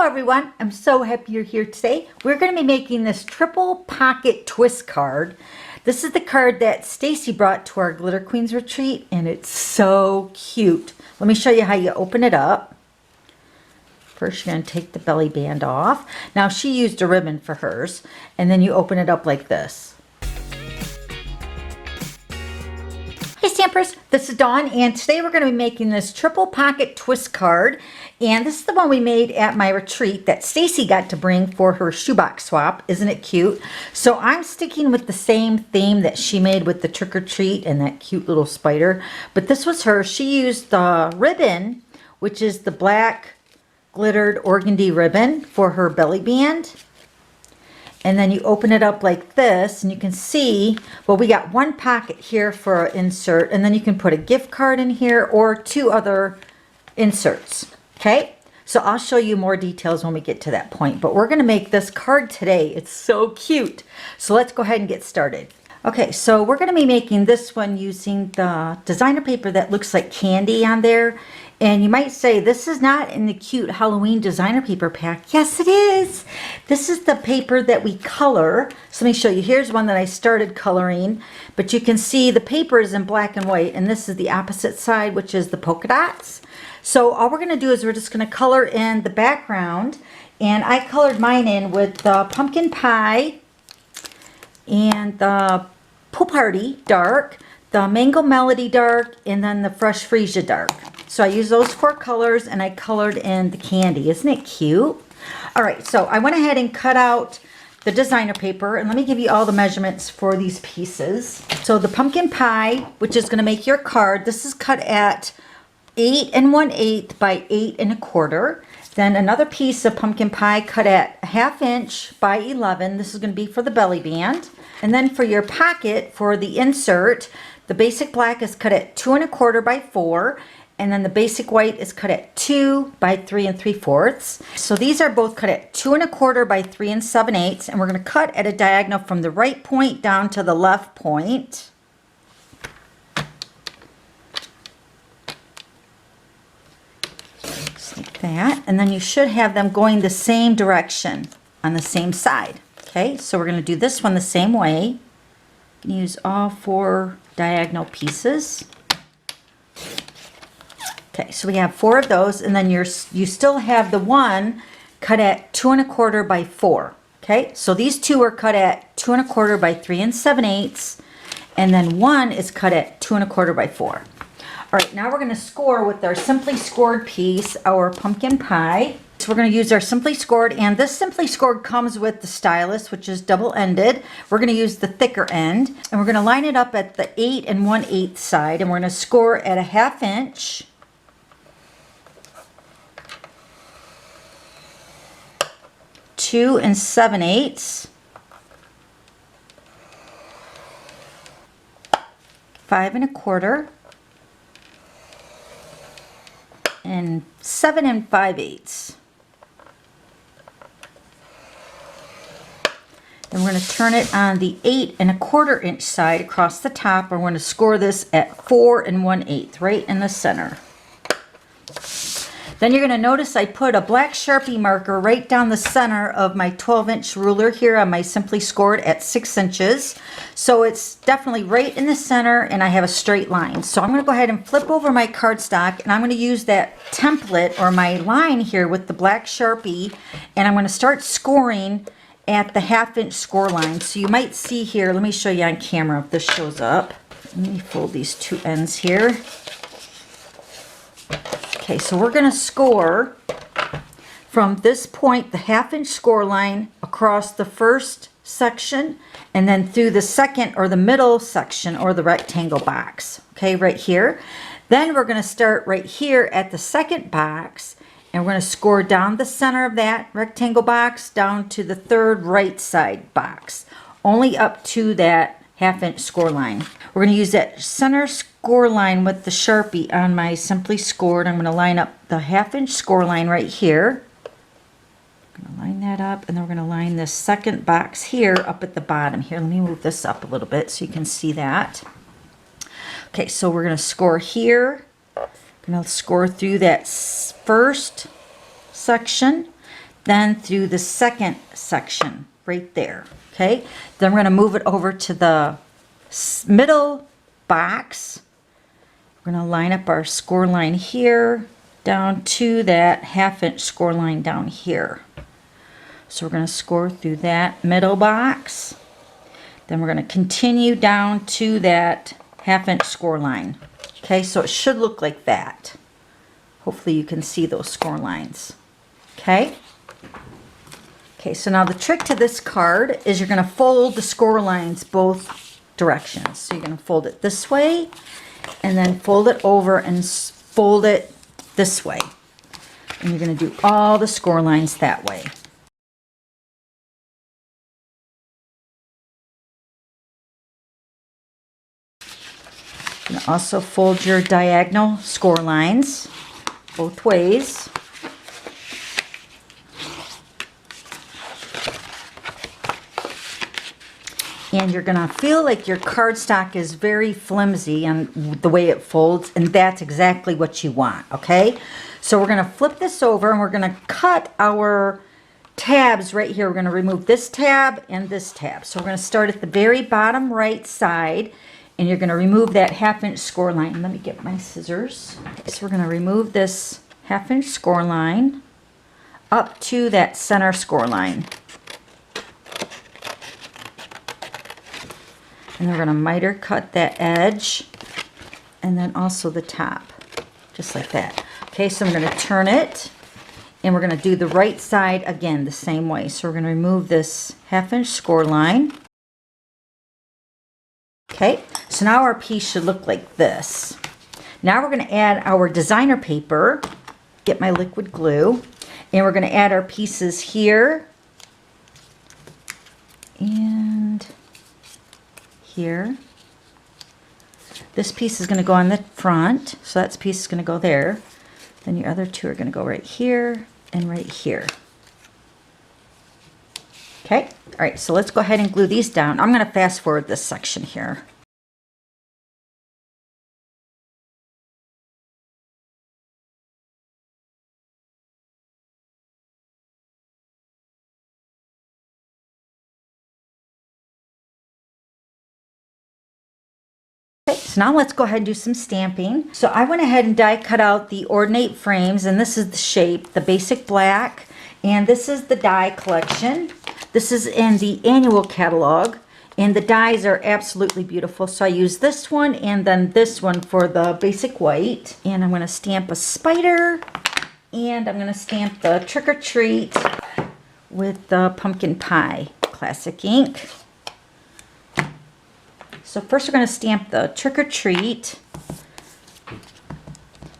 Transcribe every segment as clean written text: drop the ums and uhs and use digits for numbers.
Hello everyone, I'm so happy you're here today. We're going to be making this triple pocket twist card. This is the card that Stacy brought to our Glitter Queens retreat and it's so cute. Let me show you how you open it up. First you're going to take the belly band off. Now she used a ribbon for hers and then you open it up like this. Hey Stampers, this is Dawn and today we're going to be making this triple pocket twist card, and this is the one we made at my retreat that Stacy got to bring for her shoebox swap. Isn't it cute? So I'm sticking with the same theme that she made with the trick or treat and that cute little spider, but this was her. She used the ribbon, which is the black glittered organdy ribbon, for her belly band. And then you open it up like this and you can see, well, we got one pocket here for an insert, and then you can put a gift card in here or two other inserts. Okay, so I'll show you more details when we get to that point, but we're going to make this card today. It's so cute. So let's go ahead and get started. Okay, so we're going to be making this one using the designer paper that looks like candy on there. And you might say, this is not in the cute Halloween designer paper pack. Yes, it is. This is the paper that we color. So let me show you. Here's one that I started coloring. But you can see the paper is in black and white. And this is the opposite side, which is the polka dots. So all we're going to do is we're just going to color in the background. And I colored mine in with the pumpkin pie and the pool party dark, the mango melody dark, and then the fresh freesia dark. So I used those four colors and I colored in the candy. Isn't it cute? All right, so I went ahead and cut out the designer paper, and let me give you all the measurements for these pieces. So the pumpkin pie, which is going to make your card, this is cut at 8 1/8 by 8 1/4. Then another piece of pumpkin pie cut at 1/2 inch by 11. This is going to be for the belly band. And then for your pocket, for the insert, the basic black is cut at 2 1/4 by 4. And then the basic white is cut at 2 by 3 3/4. So these are both cut at 2 1/4 by 3 7/8. And we're going to cut at a diagonal from the right point down to the left point. Just like that. And then you should have them going the same direction on the same side. Okay, so we're going to do this one the same way. You can use all four diagonal pieces. Okay, so we have 4 of those, and then you still have the one cut at 2 1/4 by 4. Okay, so these two are cut at 2 1/4 by 3 7/8, and then one is cut at 2 1/4 by 4. All right, now we're going to score with our Simply Scored piece, our pumpkin pie. So we're going to use our Simply Scored, and this Simply Scored comes with the stylus, which is double-ended. We're going to use the thicker end, and we're going to line it up at the 8 1/8 side, and we're going to score at a 1/2 inch. 2 7/8, 5 1/4, and 7 5/8. Then we're going to turn it on the 8 1/4 inch side across the top, and we're going to score this at 4 1/8, right in the center. Then you're going to notice I put a black Sharpie marker right down the center of my 12-inch ruler here on my Simply Scored at 6 inches. So it's definitely right in the center, and I have a straight line. So I'm going to go ahead and flip over my cardstock, and I'm going to use that template or my line here with the black Sharpie, and I'm going to start scoring at the 1/2 inch score line. So you might see here, let me show you on camera if this shows up. Let me fold these two ends here. Okay, so we're going to score from this point, the 1/2 inch score line, across the first section, and then through the second or the middle section or the rectangle box. Okay, right here. Then we're going to start right here at the second box, and we're going to score down the center of that rectangle box down to the third right side box, only up to that 1/2 inch score line. We're going to use that center score line with the Sharpie on my Simply Scored. I'm going to line up the 1/2 inch score line right here. I'm going to line that up, and then we're going to line this second box here up at the bottom here. Let me move this up a little bit so you can see that. Okay, so we're going to score here. Going to score through that first section. then through the second section right there. Okay, then we're going to move it over to the middle box. We're going to line up our score line here down to that 1/2 inch score line down here. So we're going to score through that middle box. Then we're going to continue down to that 1/2 inch score line. Okay, so it should look like that. Hopefully you can see those score lines. Okay. Okay, so now the trick to this card is you're going to fold the score lines both directions. So you're going to fold it this way and then fold it over and fold it this way. And you're going to do all the score lines that way. You're going to also fold your diagonal score lines both ways. And you're going to feel like your cardstock is very flimsy and the way it folds, and that's exactly what you want, okay? So we're going to flip this over and we're going to cut our tabs right here. We're going to remove this tab and this tab. So we're going to start at the very bottom right side, and you're going to remove that 1/2 inch score line. Let me get my scissors. So we're going to remove this 1/2 inch score line up to that center score line. And then we're going to miter cut that edge and then also the top, just like that. Okay, so I'm going to turn it and we're going to do the right side again the same way. So we're going to remove this 1/2 inch score line. Okay, so now our piece should look like this. Now we're going to add our designer paper, get my liquid glue, and we're going to add our pieces here and here. This piece is going to go on the front, so that piece is going to go there. Then your other two are going to go right here and right here. Okay, all right, so let's go ahead and glue these down. I'm going to fast forward this section here. So now let's go ahead and do some stamping. So I went ahead and die cut out the ordinate frames, and this is the shape, the basic black, and this is the die collection. This is in the annual catalog, and the dies are absolutely beautiful. So I use this one and then this one for the basic white. And I'm going to stamp a spider, and I'm going to stamp the Trick or Treat with the pumpkin pie classic ink. So first we're going to stamp the Trick or Treat, and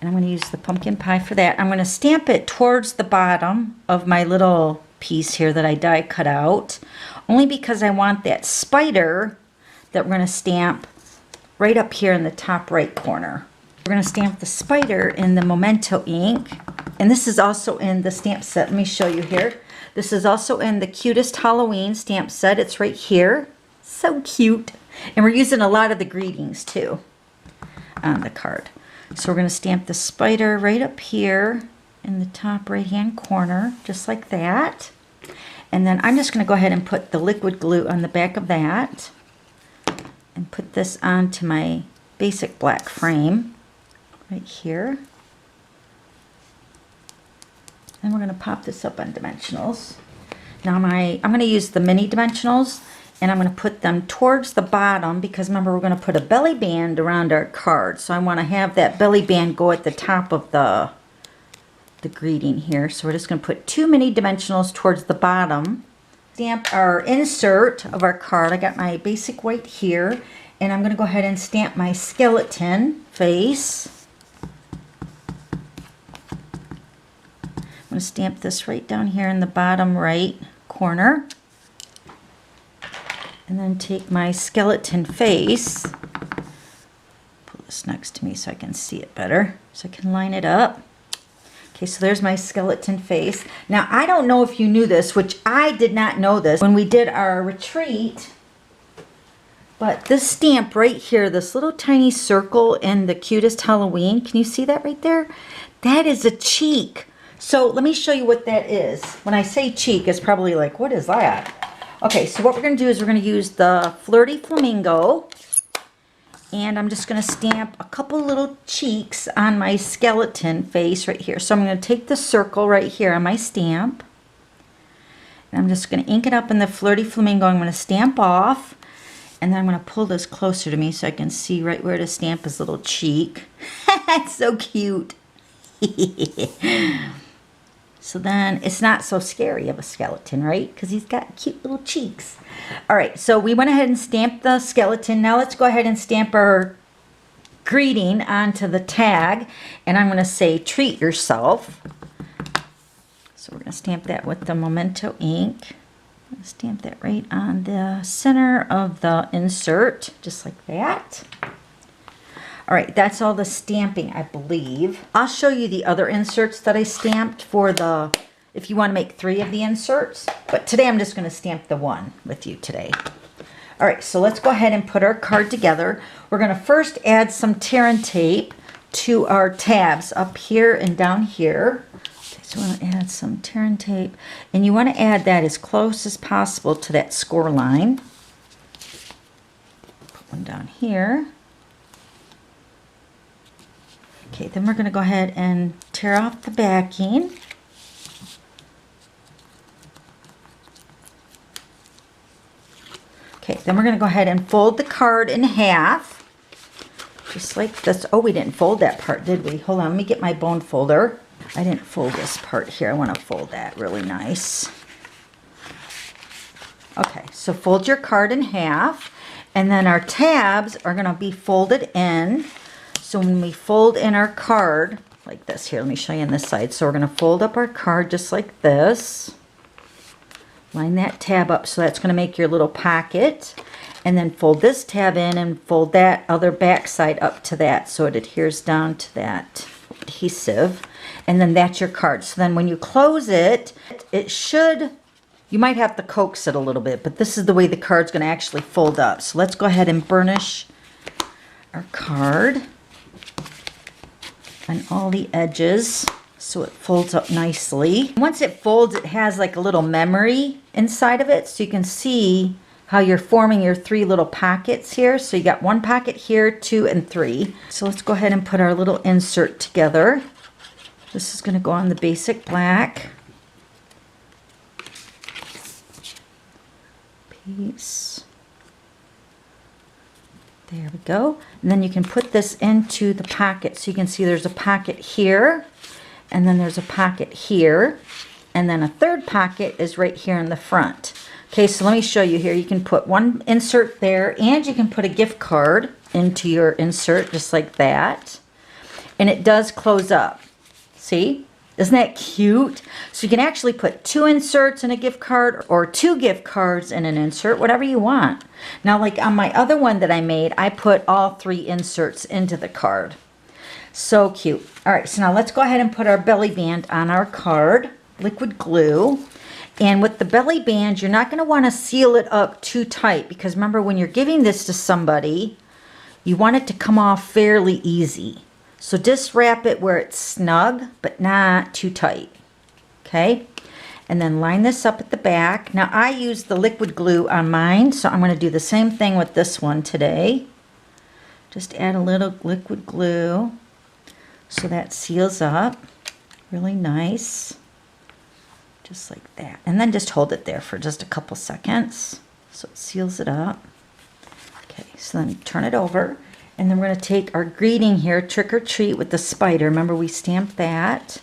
I'm going to use the pumpkin pie for that. I'm going to stamp it towards the bottom of my little piece here that I die cut out, only because I want that spider that we're going to stamp right up here in the top right corner. We're going to stamp the spider in the Memento ink, and this is also in the stamp set. Let me show you here. This is also in the Cutest Halloween stamp set. It's right here. So cute. And we're using a lot of the greetings too on the card. So we're going to stamp the spider right up here in the top right hand corner, just like that. And then I'm just going to go ahead and put the liquid glue on the back of that and put this onto my basic black frame right here. And we're going to pop this up on dimensionals. Now I'm going to use the mini dimensionals, and I'm going to put them towards the bottom because remember we're going to put a belly band around our card. So I want to have that belly band go at the top of the greeting here. So we're just going to put 2 mini dimensionals towards the bottom. Stamp our insert of our card. I got my basic white here, and I'm going to go ahead and stamp my skeleton face. I'm going to stamp this right down here in the bottom right corner. And then take my skeleton face, pull this next to me so I can see it better, so I can line it up. Okay, so there's my skeleton face. Now, I don't know if you knew this, which I did not know this when we did our retreat, but this stamp right here, this little tiny circle in the Cutest Halloween, can you see that right there? That is a cheek. So let me show you what that is. When I say cheek, it's probably like, what is that? Okay, so what we're going to do is we're going to use the Flirty Flamingo. And I'm just going to stamp a couple little cheeks on my skeleton face right here. So I'm going to take the circle right here on my stamp. And I'm just going to ink it up in the Flirty Flamingo. I'm going to stamp off. And then I'm going to pull this closer to me so I can see right where to stamp his little cheek. It's so cute. So then it's not so scary of a skeleton, right? Because he's got cute little cheeks. All right, so we went ahead and stamped the skeleton. Now let's go ahead and stamp our greeting onto the tag. And I'm going to say, treat yourself. So we're going to stamp that with the Memento ink. I'm going to stamp that right on the center of the insert, just like that. All right, that's all the stamping, I believe. I'll show you the other inserts that I stamped for the, if you want to make 3 of the inserts. But today I'm just going to stamp the one with you today. All right, so let's go ahead and put our card together. We're going to first add some tear and tape to our tabs up here and down here. Okay, so we're going to add some tear and tape. And you want to add that as close as possible to that score line. Put one down here. Okay, then we're going to go ahead and tear off the backing. Okay, then we're going to go ahead and fold the card in half, just like this. Oh, we didn't fold that part, did we? Hold on, let me get my bone folder. I didn't fold this part here. I want to fold that really nice. Okay, so fold your card in half, and then our tabs are going to be folded in. So when we fold in our card, like this, here, let me show you on this side. So we're going to fold up our card just like this. Line that tab up, so that's going to make your little pocket. And then fold this tab in and fold that other back side up to that so it adheres down to that adhesive. And then that's your card. So then when you close it, it should, you might have to coax it a little bit, but this is the way the card's going to actually fold up. So let's go ahead and burnish our card on all the edges so it folds up nicely. Once it folds, it has like a little memory inside of it, so you can see how you're forming your 3 little pockets here. So you got 1 pocket here, 2 and 3. So let's go ahead and put our little insert together. This is going to go on the basic black piece. There we go. And then you can put this into the pocket. So you can see there's a pocket here, and then there's a pocket here, and then a 3rd pocket is right here in the front. Okay, so let me show you here. You can put 1 insert there, and you can put a gift card into your insert just like that. And it does close up. See? Isn't that cute? So you can actually put 2 inserts in a gift card or 2 gift cards in an insert, whatever you want. Now, like on my other one that I made, I put all 3 inserts into the card. So cute. All right, so now let's go ahead and put our belly band on our card, liquid glue. And with the belly band, you're not going to want to seal it up too tight, because remember, when you're giving this to somebody, you want it to come off fairly easy. So just wrap it where it's snug, but not too tight. Okay? And then line this up at the back. Now I used the liquid glue on mine, so I'm going to do the same thing with this one today. Just add a little liquid glue so that seals up really nice. Just like that. And then just hold it there for just a couple seconds so it seals it up. Okay, so then turn it over. And then we're going to take our greeting here, trick or treat, with the spider. Remember, we stamped that.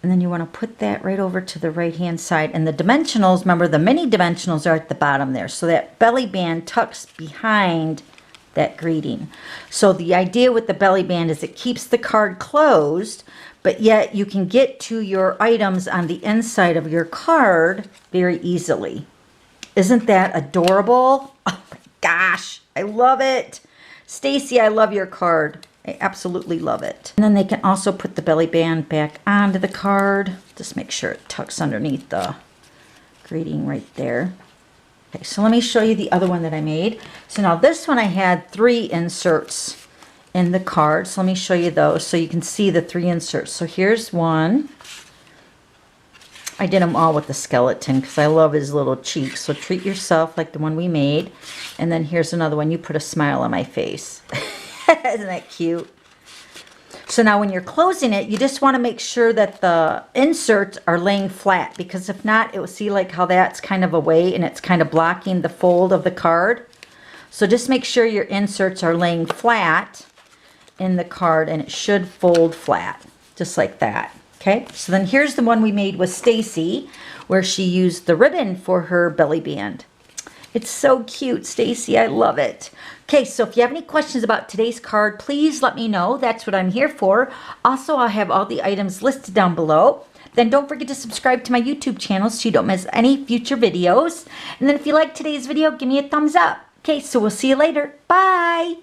And then you want to put that right over to the right-hand side. And the dimensionals, remember, the mini dimensionals are at the bottom there. So that belly band tucks behind that greeting. So the idea with the belly band is it keeps the card closed, but yet you can get to your items on the inside of your card very easily. Isn't that adorable? Oh my gosh, I love it. Stacy, I love your card. I absolutely love it. And then they can also put the belly band back onto the card. Just make sure it tucks underneath the greeting right there. Okay, so let me show you the other one that I made. So now this one I had 3 inserts in the card. So let me show you those so you can see the 3 inserts. So here's one, I did them all with the skeleton because I love his little cheeks. So treat yourself like the one we made. And then here's another one. You put a smile on my face. Isn't that cute? So now when you're closing it, you just want to make sure that the inserts are laying flat, because if not, it will see like how that's kind of away and it's kind of blocking the fold of the card. So just make sure your inserts are laying flat in the card, and it should fold flat, just like that. Okay, so then here's the one we made with Stacy, where she used the ribbon for her belly band. It's so cute, Stacy. I love it. Okay, so if you have any questions about today's card, please let me know. That's what I'm here for. Also, I'll have all the items listed down below. Then don't forget to subscribe to my YouTube channel so you don't miss any future videos. And then if you like today's video, give me a thumbs up. Okay, so we'll see you later. Bye.